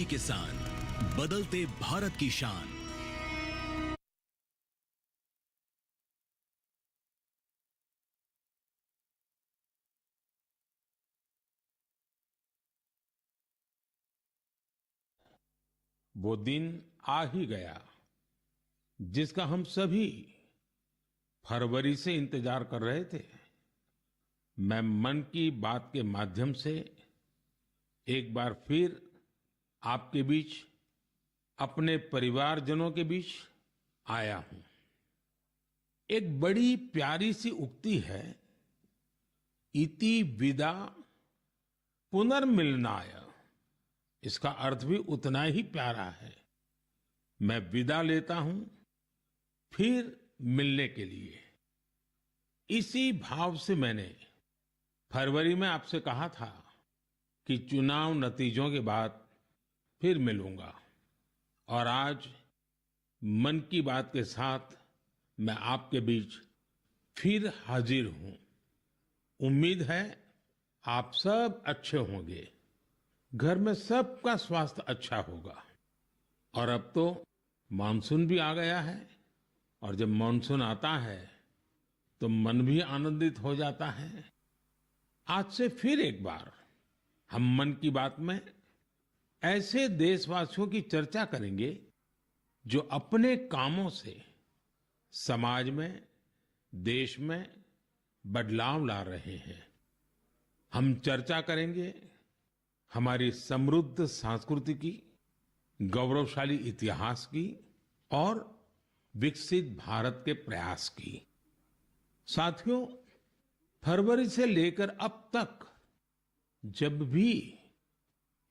किसान, बदलते भारत की शान। वो दिन आ ही गया जिसका हम सभी फरवरी से इंतजार कर रहे थे। मैं मन की बात के माध्यम से एक बार फिर आपके बीच, अपने परिवारजनों के बीच आया हूं। एक बड़ी प्यारी सी उक्ति है, इति विदा पुनर्मिलनाय। इसका अर्थ भी उतना ही प्यारा है। मैं विदा लेता हूं फिर मिलने के लिए। इसी भाव से मैंने फरवरी में आपसे कहा था कि चुनाव नतीजों के बाद फिर मिलूंगा, और आज मन की बात के साथ मैं आपके बीच फिर हाजिर हूं। उम्मीद है आप सब अच्छे होंगे, घर में सबका स्वास्थ्य अच्छा होगा। और अब तो मानसून भी आ गया है, और जब मानसून आता है तो मन भी आनंदित हो जाता है। आज से फिर एक बार हम मन की बात में ऐसे देशवासियों की चर्चा करेंगे जो अपने कामों से समाज में, देश में बदलाव ला रहे हैं। हम चर्चा करेंगे हमारी समृद्ध संस्कृति की, गौरवशाली इतिहास की और विकसित भारत के प्रयास की। साथियों, फरवरी से लेकर अब तक जब भी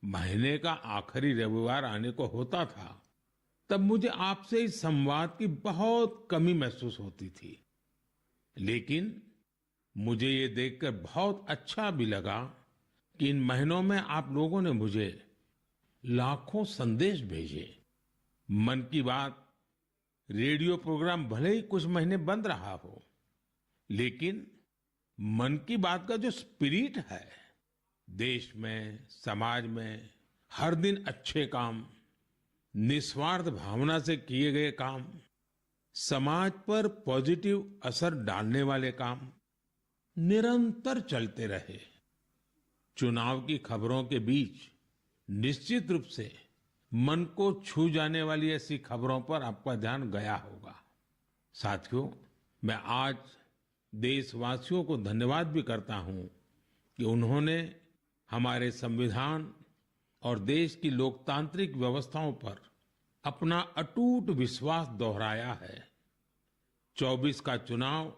महीने का आखिरी रविवार आने को होता था, तब मुझे आपसे इस संवाद की बहुत कमी महसूस होती थी। लेकिन मुझे ये देखकर बहुत अच्छा भी लगा कि इन महीनों में आप लोगों ने मुझे लाखों संदेश भेजे। मन की बात रेडियो प्रोग्राम भले ही कुछ महीने बंद रहा हो, लेकिन मन की बात का जो स्पिरिट है, देश में, समाज में हर दिन अच्छे काम, निस्वार्थ भावना से किए गए काम, समाज पर पॉजिटिव असर डालने वाले काम निरंतर चलते रहे। चुनाव की खबरों के बीच निश्चित रूप से मन को छू जाने वाली ऐसी खबरों पर आपका ध्यान गया होगा। साथियों, मैं आज देशवासियों को धन्यवाद भी करता हूं कि उन्होंने हमारे संविधान और देश की लोकतांत्रिक व्यवस्थाओं पर अपना अटूट विश्वास दोहराया है। 24 का चुनाव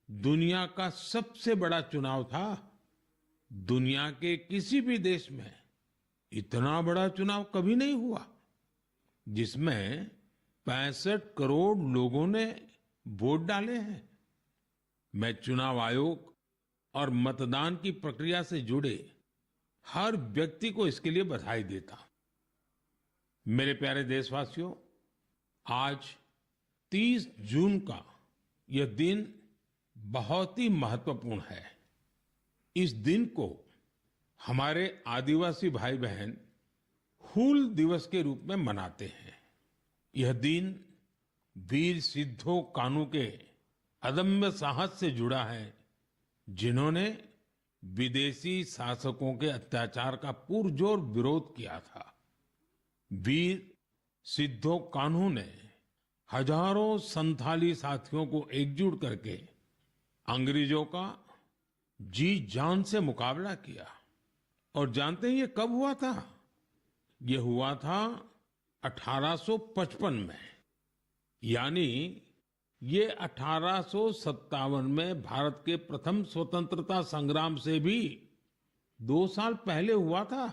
दुनिया का सबसे बड़ा चुनाव था। दुनिया के किसी भी देश में इतना बड़ा चुनाव कभी नहीं हुआ, जिसमें 65 करोड़ लोगों ने वोट डाले हैं। मैं चुनाव आयोग और मतदान की प्रक्रिया से जुड़े हर व्यक्ति को इसके लिए बधाई देता हूं। मेरे प्यारे देशवासियों, आज 30 जून का यह दिन बहुत ही महत्वपूर्ण है। इस दिन को हमारे आदिवासी भाई बहन हूल दिवस के रूप में मनाते हैं। यह दिन वीर सिद्धो कान्हू के अदम्य साहस से जुड़ा है, जिन्होंने विदेशी शासकों के अत्याचार का पुरजोर विरोध किया था। वीर सिद्धो कान्हू ने हजारों संथाली साथियों को एकजुट करके अंग्रेजों का जी जान से मुकाबला किया। और जानते हैं ये कब हुआ था? ये हुआ था 1855 में। यानी ये 1857 में भारत के प्रथम स्वतंत्रता संग्राम से भी 2 साल पहले हुआ था।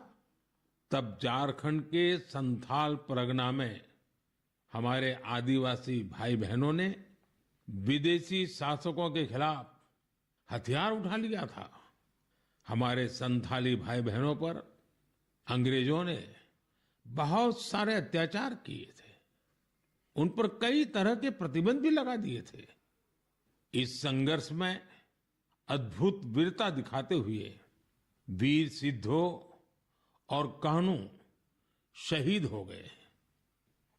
तब झारखंड के संथाल परगना में हमारे आदिवासी भाई बहनों ने विदेशी शासकों के खिलाफ हथियार उठा लिया था। हमारे संथाली भाई बहनों पर अंग्रेजों ने बहुत सारे अत्याचार किए थे। उन पर कई तरह के प्रतिबंध भी लगा दिए थे। इस संघर्ष में अद्भुत वीरता दिखाते हुए वीर सिद्धो और कान्हू शहीद हो गए।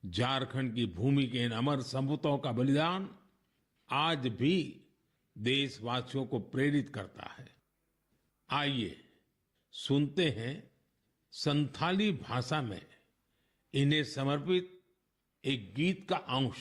झारखंड की भूमि के इन अमर सपूतों का बलिदान आज भी देशवासियों को प्रेरित करता है। आइए सुनते हैं संथाली भाषा में इन्हें समर्पित एक गीत का अंश।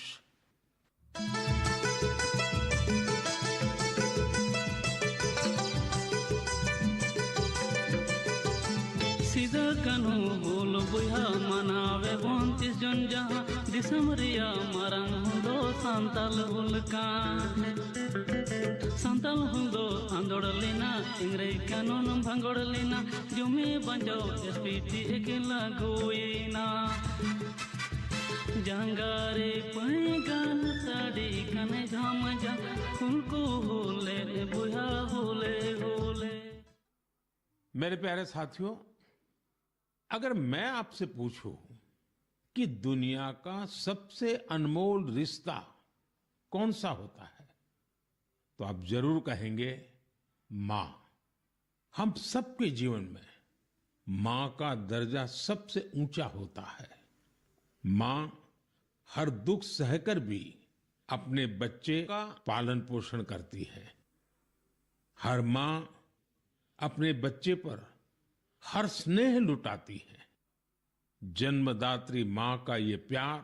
सीधा कनु बोल बुया मनावे 29 जन जहां दिसमरिया मरंग हुदो सांताल हुलका सांताल हुदो आंदोड़लिना इंग्रेज कानून भंगोड़लिना जुमे बंजो एसपीटी एकेला गोइना जंगारे पैगान साड़ी कने झाम जा उनको होले बुया होले होले। मेरे प्यारे साथियों, अगर मैं आपसे पूछूं कि दुनिया का सबसे अनमोल रिश्ता कौन सा होता है, तो आप जरूर कहेंगे मां। हम सबके जीवन में मां का दर्जा सबसे ऊंचा होता है। मां हर दुख सहकर भी अपने बच्चे का पालन पोषण करती है। हर मां अपने बच्चे पर हर स्नेह लुटाती है। जन्मदात्री मां का ये प्यार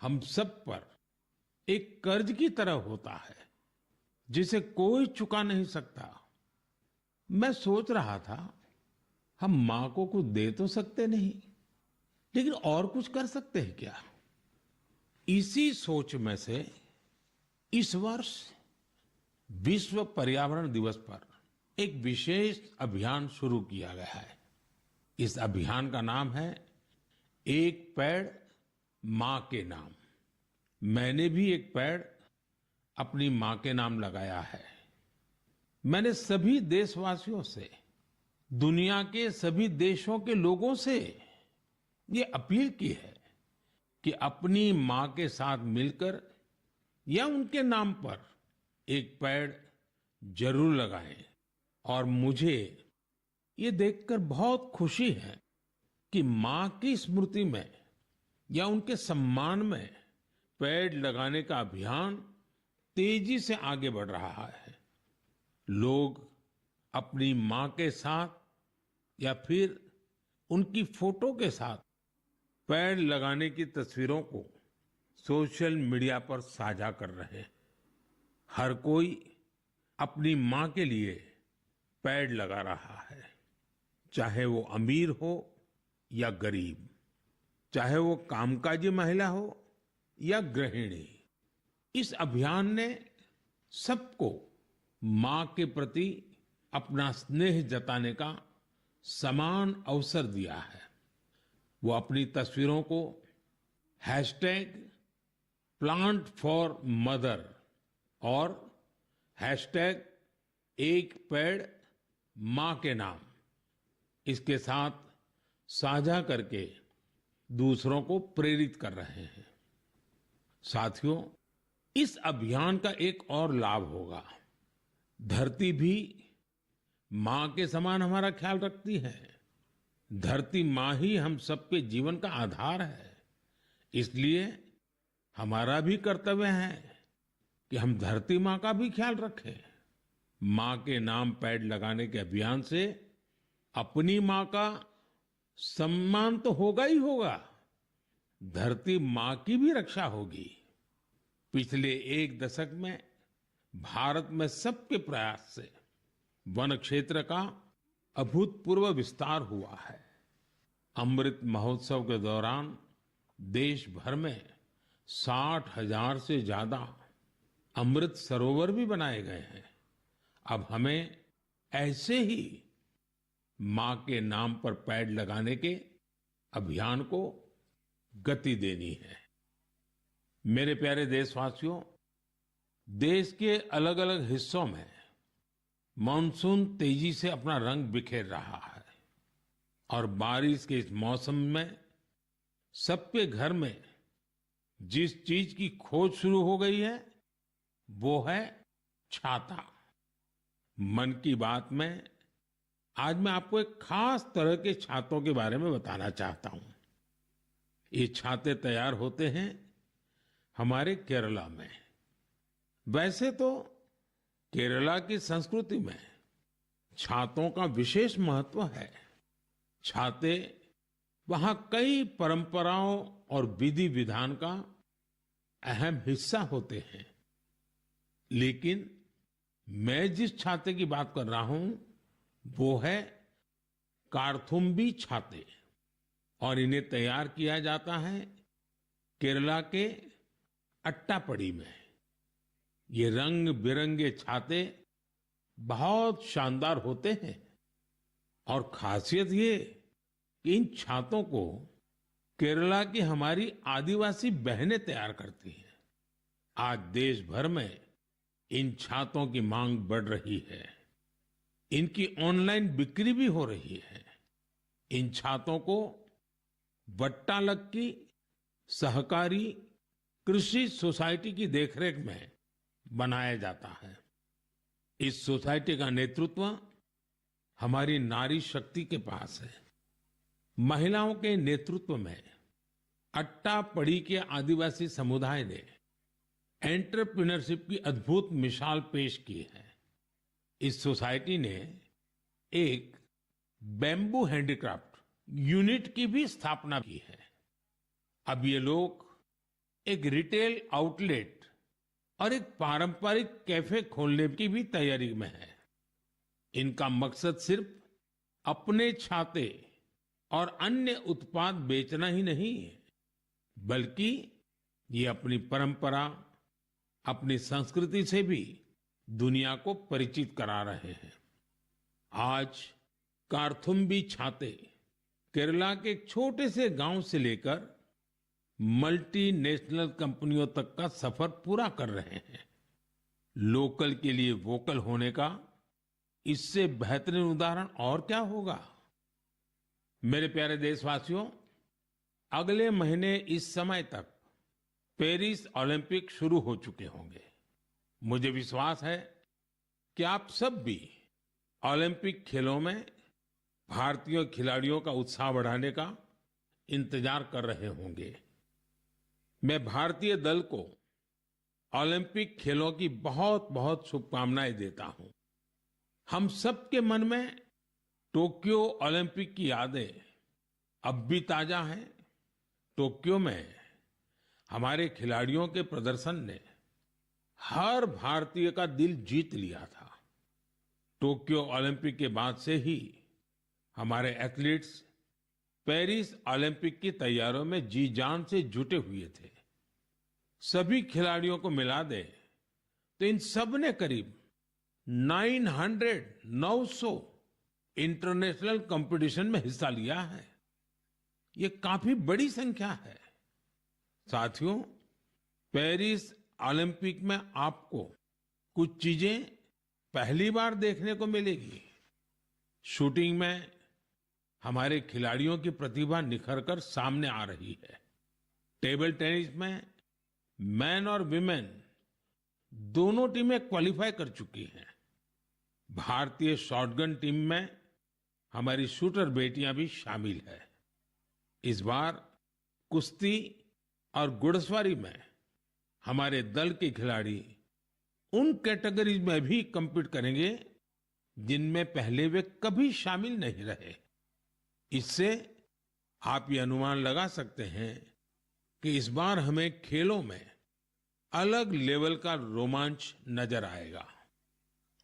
हम सब पर एक कर्ज की तरह होता है, जिसे कोई चुका नहीं सकता। मैं सोच रहा था, हम मां को कुछ दे तो सकते नहीं, लेकिन और कुछ कर सकते हैं क्या? इसी सोच में से इस वर्ष विश्व पर्यावरण दिवस पर एक विशेष अभियान शुरू किया गया है। इस अभियान का नाम है एक पेड़ मां के नाम। मैंने भी एक पेड़ अपनी मां के नाम लगाया है। मैंने सभी देशवासियों से, दुनिया के सभी देशों के लोगों से ये अपील की है कि अपनी मां के साथ मिलकर या उनके नाम पर एक पेड़ जरूर लगाएं। और मुझे ये देखकर बहुत खुशी है कि मां की स्मृति में या उनके सम्मान में पेड़ लगाने का अभियान तेजी से आगे बढ़ रहा है। लोग अपनी मां के साथ या फिर उनकी फोटो के साथ पेड़ लगाने की तस्वीरों को सोशल मीडिया पर साझा कर रहे हैं। हर कोई अपनी मां के लिए पेड़ लगा रहा है, चाहे वो अमीर हो या गरीब, चाहे वो कामकाजी महिला हो या गृहिणी। इस अभियान ने सबको मां के प्रति अपना स्नेह जताने का समान अवसर दिया है। वो अपनी तस्वीरों को #PlantForMother और #एक पेड़ मां के नाम इसके साथ साझा करके दूसरों को प्रेरित कर रहे हैं। साथियों, इस अभियान का एक और लाभ होगा। धरती भी मां के समान हमारा ख्याल रखती है। धरती मां ही हम सबके जीवन का आधार है। इसलिए हमारा भी कर्तव्य है कि हम धरती मां का भी ख्याल रखें। मां के नाम पेड़ लगाने के अभियान से अपनी मां का सम्मान तो होगा ही होगा, धरती मां की भी रक्षा होगी। पिछले एक दशक में भारत में सबके प्रयास से वन क्षेत्र का अभूतपूर्व विस्तार हुआ है। अमृत महोत्सव के दौरान देश भर में 60,000 से ज्यादा अमृत सरोवर भी बनाए गए हैं। अब हमें ऐसे ही मां के नाम पर पेड़ लगाने के अभियान को गति देनी है। मेरे प्यारे देशवासियों, देश के अलग अलग हिस्सों में मानसून तेजी से अपना रंग बिखेर रहा है और बारिश के इस मौसम में सबके घर में जिस चीज की खोज शुरू हो गई है वो है छाता। मन की बात में आज मैं आपको एक खास तरह के छातों के बारे में बताना चाहता हूं। ये छाते तैयार होते हैं हमारे केरला में। वैसे तो केरला की संस्कृति में छातों का विशेष महत्व है। छाते वहां कई परंपराओं और विधि विधान का अहम हिस्सा होते हैं। लेकिन मैं जिस छाते की बात कर रहा हूं वो है कार्थुम्बी छाते, और इन्हें तैयार किया जाता है केरला के अट्टापडी में। ये रंग बिरंगे छाते बहुत शानदार होते हैं, और खासियत ये कि इन छातों को केरला की हमारी आदिवासी बहनें तैयार करती हैं। आज देश भर में इन छातों की मांग बढ़ रही है। इनकी ऑनलाइन बिक्री भी हो रही है। इन छातों को वट्टालक्की सहकारी कृषि सोसाइटी की देखरेख में बनाया जाता है। इस सोसाइटी का नेतृत्व हमारी नारी शक्ति के पास है। महिलाओं के नेतृत्व में अट्टापडी के आदिवासी समुदाय ने एंटरप्रेन्योरशिप की अद्भुत मिसाल पेश की है। इस सोसाइटी ने एक बैम्बू हैंडीक्राफ्ट यूनिट की भी स्थापना की है। अब ये लोग एक रिटेल आउटलेट और एक पारंपरिक कैफे खोलने की भी तैयारी में है। इनका मकसद सिर्फ अपने छाते और अन्य उत्पाद बेचना ही नहीं है, बल्कि ये अपनी परंपरा, अपनी संस्कृति से भी दुनिया को परिचित करा रहे हैं। आज कार्थुम्बी छाते केरला के एक छोटे से गांव से लेकर मल्टीनेशनल कंपनियों तक का सफर पूरा कर रहे हैं। लोकल के लिए वोकल होने का इससे बेहतरीन उदाहरण और क्या होगा। मेरे प्यारे देशवासियों, अगले महीने इस समय तक पेरिस ओलंपिक शुरू हो चुके होंगे। मुझे विश्वास है कि आप सब भी ओलंपिक खेलों में भारतीय खिलाड़ियों का उत्साह बढ़ाने का इंतजार कर रहे होंगे। मैं भारतीय दल को ओलंपिक खेलों की बहुत बहुत शुभकामनाएं देता हूं। हम सबके मन में टोक्यो ओलंपिक की यादें अब भी ताजा हैं। टोक्यो में हमारे खिलाड़ियों के प्रदर्शन ने हर भारतीय का दिल जीत लिया था। टोक्यो ओलंपिक के बाद से ही हमारे एथलीट्स पेरिस ओलंपिक की तैयारियों में जी जान से जुटे हुए थे। सभी खिलाड़ियों को मिला दे तो इन सब ने करीब 900 इंटरनेशनल कंपटीशन में हिस्सा लिया है। ये काफी बड़ी संख्या है। साथियों, पेरिस ओलंपिक में आपको कुछ चीजें पहली बार देखने को मिलेगी। शूटिंग में हमारे खिलाड़ियों की प्रतिभा निखरकर सामने आ रही है। टेबल टेनिस में मैन और विमेन दोनों टीमें क्वालिफाई कर चुकी हैं। भारतीय शॉटगन टीम में हमारी शूटर बेटियां भी शामिल है। इस बार कुश्ती और घुड़सवारी में हमारे दल के खिलाड़ी उन कैटेगरीज में भी कम्पीट करेंगे जिनमें पहले वे कभी शामिल नहीं रहे। इससे आप ये अनुमान लगा सकते हैं कि इस बार हमें खेलों में अलग लेवल का रोमांच नजर आएगा।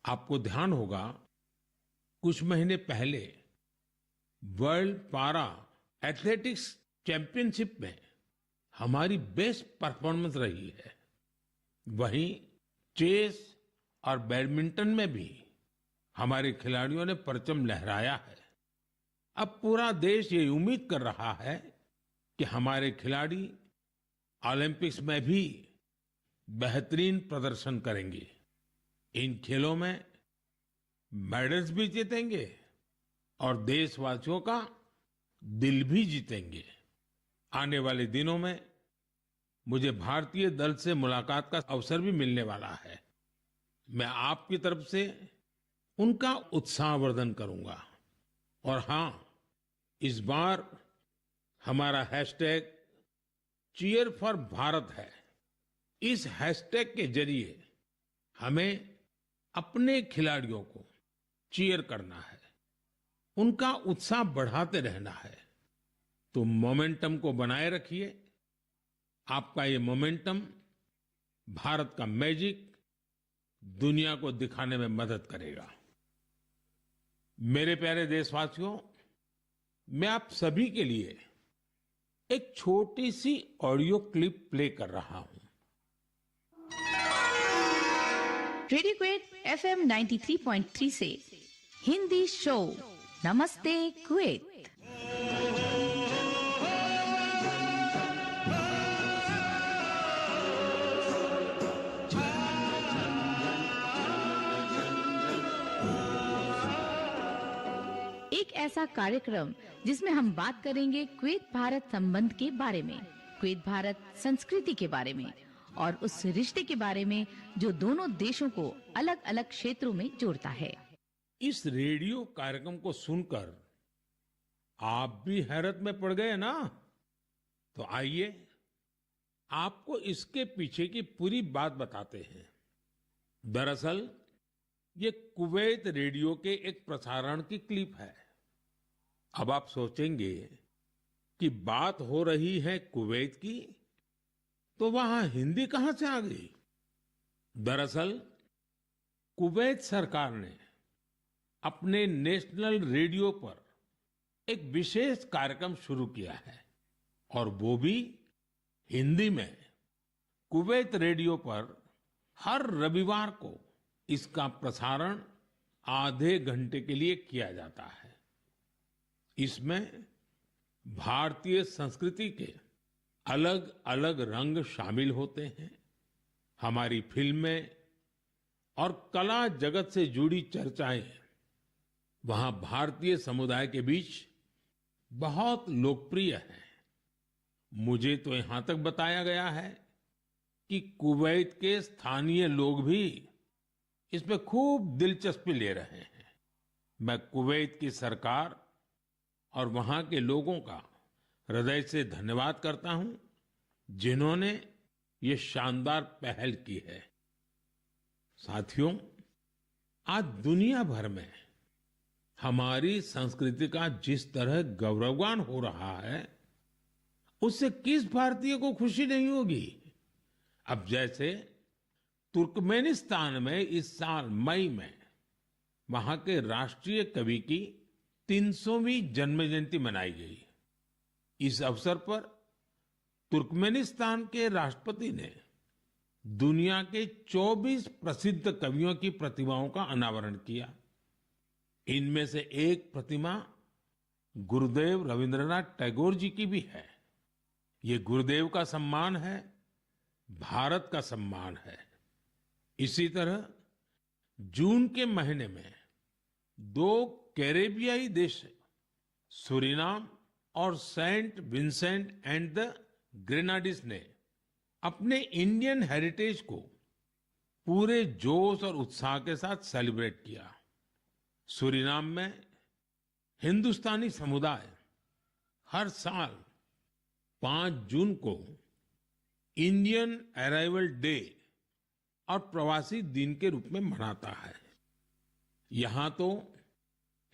आपको ध्यान होगा, कुछ महीने पहले वर्ल्ड पारा एथलेटिक्स चैंपियनशिप में हमारी बेस्ट परफॉर्मेंस रही है। वहीं चेस और बैडमिंटन में भी हमारे खिलाड़ियों ने परचम लहराया है। अब पूरा देश ये उम्मीद कर रहा है कि हमारे खिलाड़ी ओलंपिक्स में भी बेहतरीन प्रदर्शन करेंगे। इन खेलों में मेडल्स भी जीतेंगे और देशवासियों का दिल भी जीतेंगे। आने वाले दिनों में मुझे भारतीय दल से मुलाकात का अवसर भी मिलने वाला है। मैं आपकी तरफ से उनका उत्साहवर्धन करूंगा। और हाँ, इस बार हमारा हैशटैग चीयर फॉर भारत है। इस हैशटैग के जरिए हमें अपने खिलाड़ियों को चीयर करना है, उनका उत्साह बढ़ाते रहना है। तो मोमेंटम को बनाए रखिए। आपका ये मोमेंटम भारत का मैजिक दुनिया को दिखाने में मदद करेगा। मेरे प्यारे देशवासियों, मैं आप सभी के लिए एक छोटी सी ऑडियो क्लिप प्ले कर रहा हूं। रेडियो कुवैत FM 93.3 से हिंदी शो नमस्ते कुवैत। एक ऐसा कार्यक्रम जिसमें हम बात करेंगे कुवैत भारत संबंध के बारे में, कुवैत भारत संस्कृति के बारे में और उस रिश्ते के बारे में जो दोनों देशों को अलग अलग क्षेत्रों में जोड़ता है। इस रेडियो कार्यक्रम को सुनकर आप भी हैरत में पड़ गए ना? तो आइए आपको इसके पीछे की पूरी बात बताते हैं। दरअसल ये कुवैत रेडियो के एक प्रसारण की क्लिप है। अब आप सोचेंगे कि बात हो रही है कुवैत की, तो वहां हिंदी कहां से आ गई? दरअसल कुवैत सरकार ने अपने नेशनल रेडियो पर एक विशेष कार्यक्रम शुरू किया है और वो भी हिंदी में। कुवैत रेडियो पर हर रविवार को इसका प्रसारण आधे घंटे के लिए किया जाता है। इसमें भारतीय संस्कृति के अलग अलग रंग शामिल होते हैं। हमारी फिल्में और कला जगत से जुड़ी चर्चाएं वहां भारतीय समुदाय के बीच बहुत लोकप्रिय हैं। मुझे तो यहां तक बताया गया है कि कुवैत के स्थानीय लोग भी इसमें खूब दिलचस्पी ले रहे हैं। मैं कुवैत की सरकार और वहां के लोगों का हृदय से धन्यवाद करता हूं, जिन्होंने ये शानदार पहल की है। साथियों, आज दुनिया भर में हमारी संस्कृति का जिस तरह गौरवगान हो रहा है, उससे किस भारतीय को खुशी नहीं होगी? अब जैसे तुर्कमेनिस्तान में इस साल मई में वहां के राष्ट्रीय कवि की 300वीं जन्म जयंती मनाई गई। इस अवसर पर तुर्कमेनिस्तान के राष्ट्रपति ने दुनिया के 24 प्रसिद्ध कवियों की प्रतिमाओं का अनावरण किया। इनमें से एक प्रतिमा गुरुदेव रविंद्रनाथ टैगोर जी की भी है। ये गुरुदेव का सम्मान है, भारत का सम्मान है। इसी तरह जून के महीने में 2 कैरेबियाई देश सूरीनाम और सेंट विंसेंट एंड द ग्रेनाडीज ने अपने इंडियन हेरिटेज को पूरे जोश और उत्साह के साथ सेलिब्रेट किया। सूरीनाम में हिंदुस्तानी समुदाय हर साल 5 जून को इंडियन अराइवल डे और प्रवासी दिन के रूप में मनाता है। यहां तो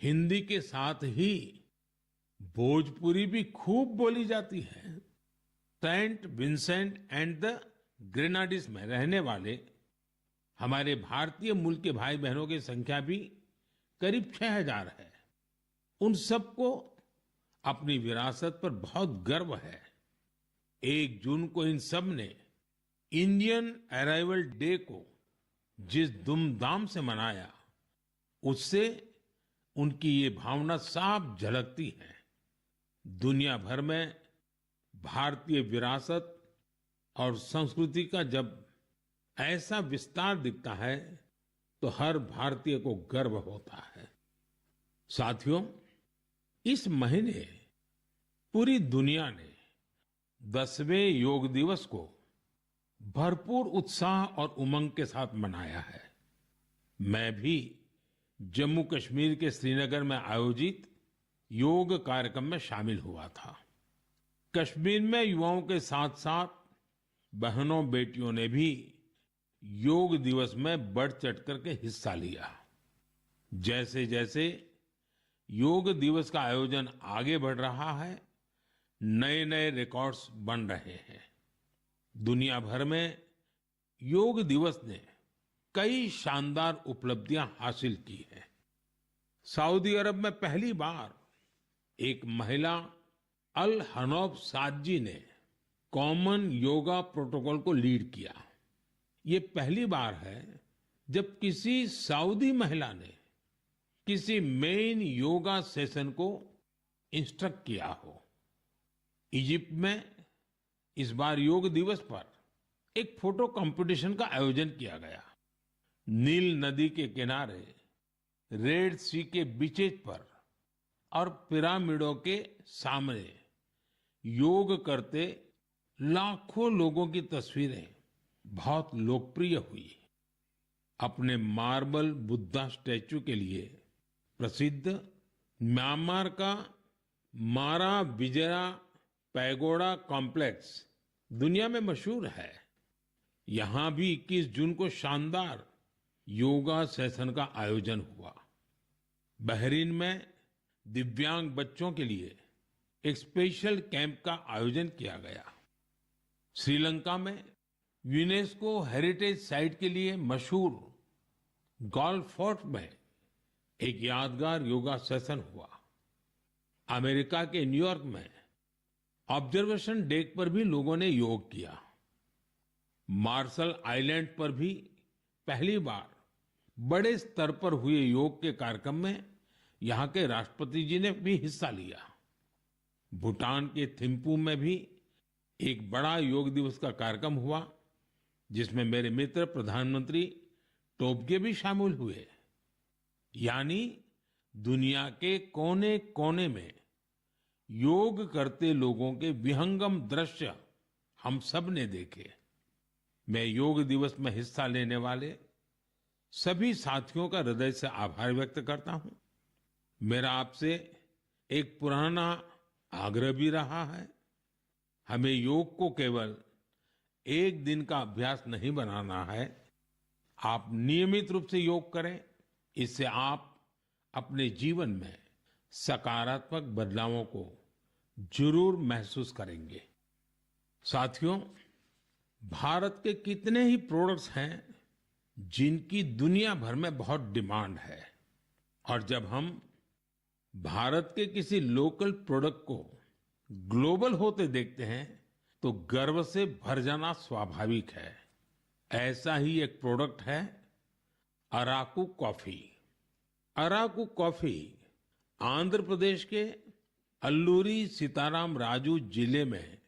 हिंदी के साथ ही भोजपुरी भी खूब बोली जाती है। सेंट विंसेंट एंड द ग्रेनाडीज में रहने वाले हमारे भारतीय मूल के भाई बहनों की संख्या भी करीब 6000 है। उन सबको अपनी विरासत पर बहुत गर्व है। 1 जून को इन सब ने इंडियन अराइवल डे को जिस धूमधाम से मनाया, उससे उनकी ये भावना साफ झलकती है। दुनिया भर में भारतीय विरासत और संस्कृति का जब ऐसा विस्तार दिखता है, तो हर भारतीय को गर्व होता है। साथियों, इस महीने पूरी दुनिया ने 10वें योग दिवस को भरपूर उत्साह और उमंग के साथ मनाया है। मैं भी जम्मू कश्मीर के श्रीनगर में आयोजित योग कार्यक्रम में शामिल हुआ था। कश्मीर में युवाओं के साथ साथ बहनों बेटियों ने भी योग दिवस में बढ़ चढ़ करके हिस्सा लिया। जैसे जैसे योग दिवस का आयोजन आगे बढ़ रहा है, नए नए रिकॉर्ड्स बन रहे हैं। दुनिया भर में योग दिवस ने कई शानदार उपलब्धियां हासिल की हैं। सऊदी अरब में पहली बार एक महिला अल हनौफ साद जी ने कॉमन योगा प्रोटोकॉल को लीड किया। ये पहली बार है जब किसी सऊदी महिला ने किसी मेन योगा सेशन को इंस्ट्रक्ट किया हो। इजिप्ट में इस बार योग दिवस पर एक फोटो कंपटीशन का आयोजन किया गया। नील नदी के किनारे, रेड सी के बीचेज पर और पिरामिडों के सामने योग करते लाखों लोगों की तस्वीरें बहुत लोकप्रिय हुई। अपने मार्बल बुद्धा स्टैचू के लिए प्रसिद्ध म्यांमार का मारा विजया पैगोडा कॉम्प्लेक्स दुनिया में मशहूर है। यहां भी 21 जून को शानदार योगा सेशन का आयोजन हुआ। बहरीन में दिव्यांग बच्चों के लिए एक स्पेशल कैंप का आयोजन किया गया। श्रीलंका में यूनेस्को हेरिटेज साइट के लिए मशहूर गोल्फ फोर्ट में एक यादगार योगा सेशन हुआ। अमेरिका के न्यूयॉर्क में ऑब्जर्वेशन डेक पर भी लोगों ने योग किया। मार्शल आइलैंड पर भी पहली बार बड़े स्तर पर हुए योग के कार्यक्रम में यहाँ के राष्ट्रपति जी ने भी हिस्सा लिया। भूटान के थिम्पू में भी एक बड़ा योग दिवस का कार्यक्रम हुआ, जिसमें मेरे मित्र प्रधानमंत्री टोबगे भी शामिल हुए। यानी दुनिया के कोने कोने में योग करते लोगों के विहंगम दृश्य हम सब ने देखे। मैं योग दिवस में हिस्सा लेने वाले सभी साथियों का हृदय से आभार व्यक्त करता हूं। मेरा आपसे एक पुराना आग्रह भी रहा है। हमें योग को केवल एक दिन का अभ्यास नहीं बनाना है। आप नियमित रूप से योग करें। इससे आप अपने जीवन में सकारात्मक बदलावों को जरूर महसूस करेंगे। साथियों, भारत के कितने ही प्रोडक्ट्स हैं जिनकी दुनिया भर में बहुत डिमांड है, और जब हम भारत के किसी लोकल प्रोडक्ट को ग्लोबल होते देखते हैं तो गर्व से भर जाना स्वाभाविक है। ऐसा ही एक प्रोडक्ट है अराकू कॉफी। अराकू कॉफी आंध्र प्रदेश के अल्लूरी सीताराम राजू जिले में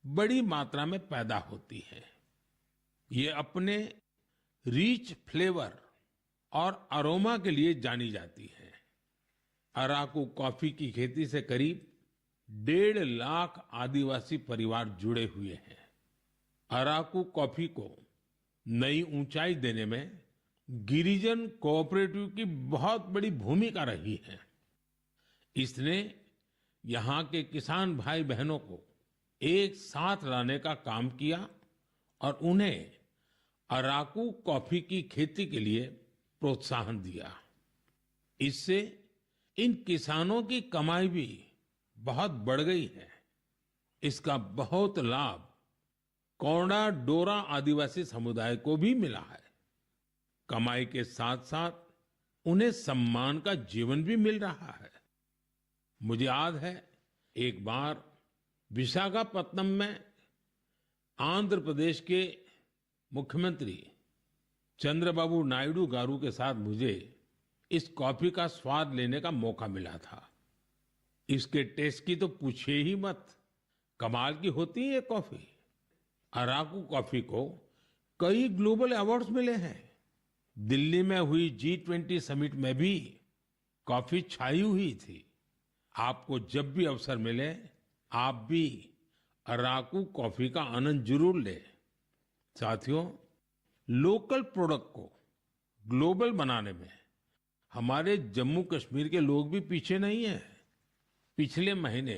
बड़ी मात्रा में पैदा होती है। ये अपने रिच फ्लेवर और अरोमा के लिए जानी जाती है। अराकू कॉफी की खेती से करीब 1.5 लाख आदिवासी परिवार जुड़े हुए हैं। अराकू कॉफी को नई ऊंचाई देने में गिरिजन कोऑपरेटिव की बहुत बड़ी भूमिका रही है। इसने यहाँ के किसान भाई बहनों को एक साथ लाने का काम किया और उन्हें अराकू कॉफी की खेती के लिए प्रोत्साहन दिया। इससे इन किसानों की कमाई भी बहुत बढ़ गई है। इसका बहुत लाभ कोंडा डोरा आदिवासी समुदाय को भी मिला है। कमाई के साथ साथ उन्हें सम्मान का जीवन भी मिल रहा है। मुझे याद है एक बार विशाखापत्तनम में आंध्र प्रदेश के मुख्यमंत्री चंद्रबाबू नायडू गारू के साथ मुझे इस कॉफी का स्वाद लेने का मौका मिला था। इसके टेस्ट की तो पूछिए ही मत, कमाल की होती है ये कॉफी। अराकू कॉफी को कई ग्लोबल अवार्ड्स मिले हैं। दिल्ली में हुई G20 समिट में भी कॉफी छाई हुई थी। आपको जब भी अवसर मिले आप भी अराकू कॉफी का आनंद जरूर लें। साथियों, लोकल प्रोडक्ट को ग्लोबल बनाने में हमारे जम्मू कश्मीर के लोग भी पीछे नहीं हैं। पिछले महीने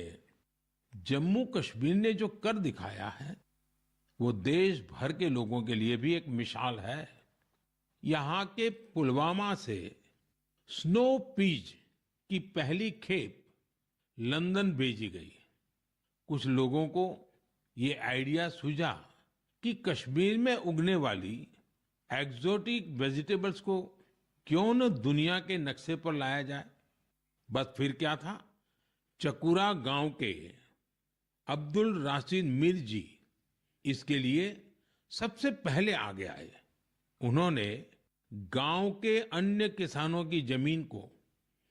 जम्मू कश्मीर ने जो कर दिखाया है वो देश भर के लोगों के लिए भी एक मिसाल है। यहाँ के पुलवामा से स्नो पीज की पहली खेप लंदन भेजी गई। कुछ लोगों को ये आइडिया सूझा कि कश्मीर में उगने वाली एक्सोटिक वेजिटेबल्स को क्यों न दुनिया के नक्शे पर लाया जाए। बस फिर क्या था, चकुरा गांव के अब्दुल राशिद मीर जी इसके लिए सबसे पहले आगे आए। उन्होंने गांव के अन्य किसानों की जमीन को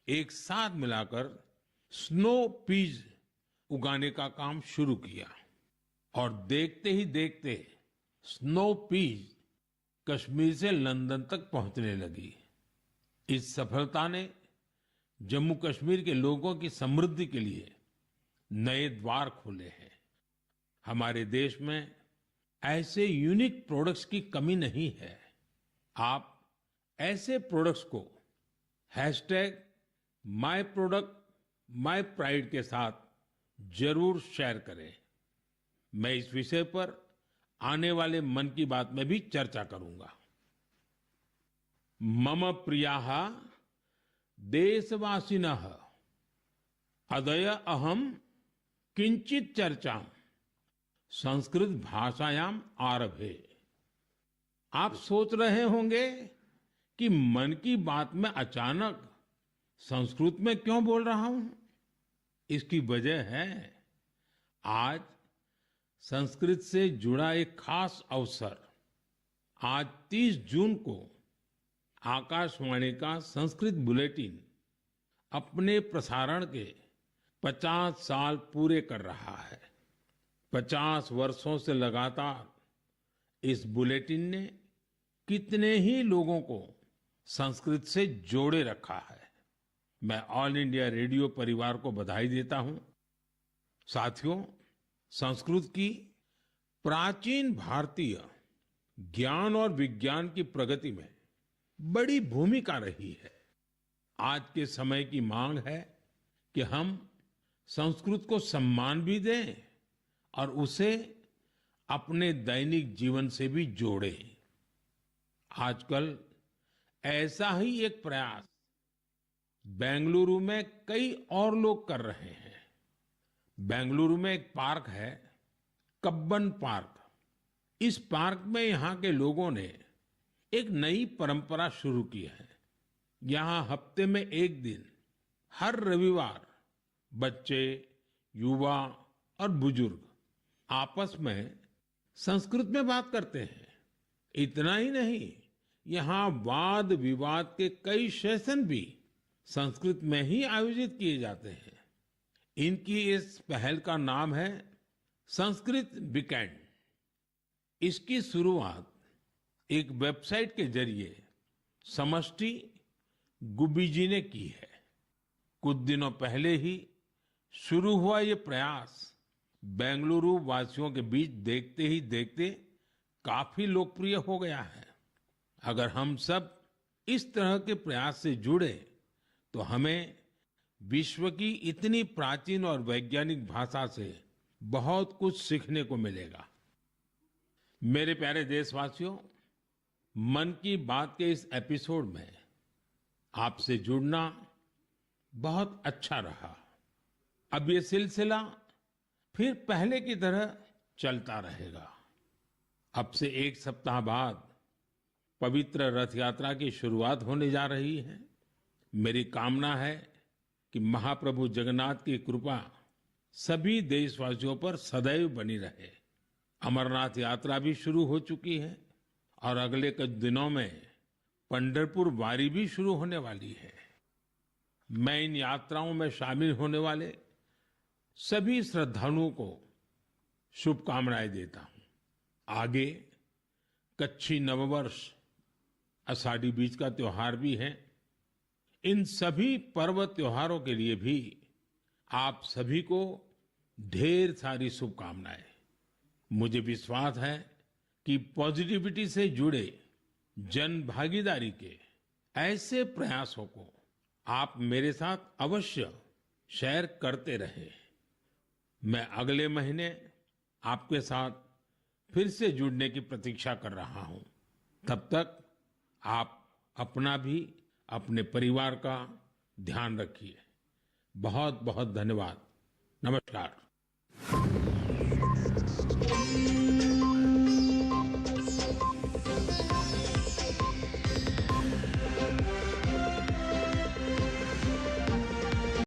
एक साथ मिलाकर स्नो पीज उगाने का काम शुरू किया और देखते ही देखते स्नो पीज कश्मीर से लंदन तक पहुंचने लगी। इस सफलता ने जम्मू कश्मीर के लोगों की समृद्धि के लिए नए द्वार खोले हैं। हमारे देश में ऐसे यूनिक प्रोडक्ट्स की कमी नहीं है। आप ऐसे प्रोडक्ट्स को #MyProductMyPride के साथ जरूर शेयर करें। मैं इस विषय पर आने वाले मन की बात में भी चर्चा करूंगा। मम प्रियाः देशवासिनः अद्य अहम किंचित चर्चा संस्कृत भाषायाम आरभे। आप सोच रहे होंगे कि मन की बात में अचानक संस्कृत में क्यों बोल रहा हूं। इसकी वजह है आज संस्कृत से जुड़ा एक खास अवसर। आज 30 जून को आकाशवाणी का संस्कृत बुलेटिन अपने प्रसारण के 50 साल पूरे कर रहा है। 50 वर्षों से लगातार इस बुलेटिन ने कितने ही लोगों को संस्कृत से जोड़े रखा है। मैं ऑल इंडिया रेडियो परिवार को बधाई देता हूं। साथियों, संस्कृत की प्राचीन भारतीय ज्ञान और विज्ञान की प्रगति में बड़ी भूमिका रही है। आज के समय की मांग है कि हम संस्कृत को सम्मान भी दें और उसे अपने दैनिक जीवन से भी जोड़ें। आजकल ऐसा ही एक प्रयास बेंगलुरु में कई और लोग कर रहे हैं। बेंगलुरु में एक पार्क है, कब्बन पार्क। इस पार्क में यहाँ के लोगों ने एक नई परंपरा शुरू की है। यहाँ हफ्ते में एक दिन हर रविवार बच्चे, युवा और बुजुर्ग आपस में संस्कृत में बात करते हैं। इतना ही नहीं, यहाँ वाद विवाद के कई सेशन भी संस्कृत में ही आयोजित किए जाते हैं। इनकी इस पहल का नाम है संस्कृत वीकेंड। इसकी शुरुआत एक वेबसाइट के जरिए समष्टि गुब्बी जी ने की है। कुछ दिनों पहले ही शुरू हुआ ये प्रयास बेंगलुरु वासियों के बीच देखते ही देखते काफी लोकप्रिय हो गया है। अगर हम सब इस तरह के प्रयास से जुड़े तो हमें विश्व की इतनी प्राचीन और वैज्ञानिक भाषा से बहुत कुछ सीखने को मिलेगा। मेरे प्यारे देशवासियों, मन की बात के इस एपिसोड में आपसे जुड़ना बहुत अच्छा रहा। अब ये सिलसिला फिर पहले की तरह चलता रहेगा। अब से एक सप्ताह बाद पवित्र रथ यात्रा की शुरुआत होने जा रही है। मेरी कामना है कि महाप्रभु जगन्नाथ की कृपा सभी देशवासियों पर सदैव बनी रहे। अमरनाथ यात्रा भी शुरू हो चुकी है और अगले कुछ दिनों में पंढरपुर वारी भी शुरू होने वाली है। मैं इन यात्राओं में शामिल होने वाले सभी श्रद्धालुओं को शुभकामनाएं देता हूं। आगे कच्छी नववर्ष, आषाढ़ी बीज का त्योहार भी है। इन सभी पर्व त्योहारों के लिए भी आप सभी को ढेर सारी शुभकामनाएं। मुझे विश्वास है कि पॉजिटिविटी से जुड़े जन भागीदारी के ऐसे प्रयासों को आप मेरे साथ अवश्य शेयर करते रहें। मैं अगले महीने आपके साथ फिर से जुड़ने की प्रतीक्षा कर रहा हूं। तब तक आप अपना भी अपने परिवार का ध्यान रखिए। बहुत बहुत धन्यवाद। नमस्कार।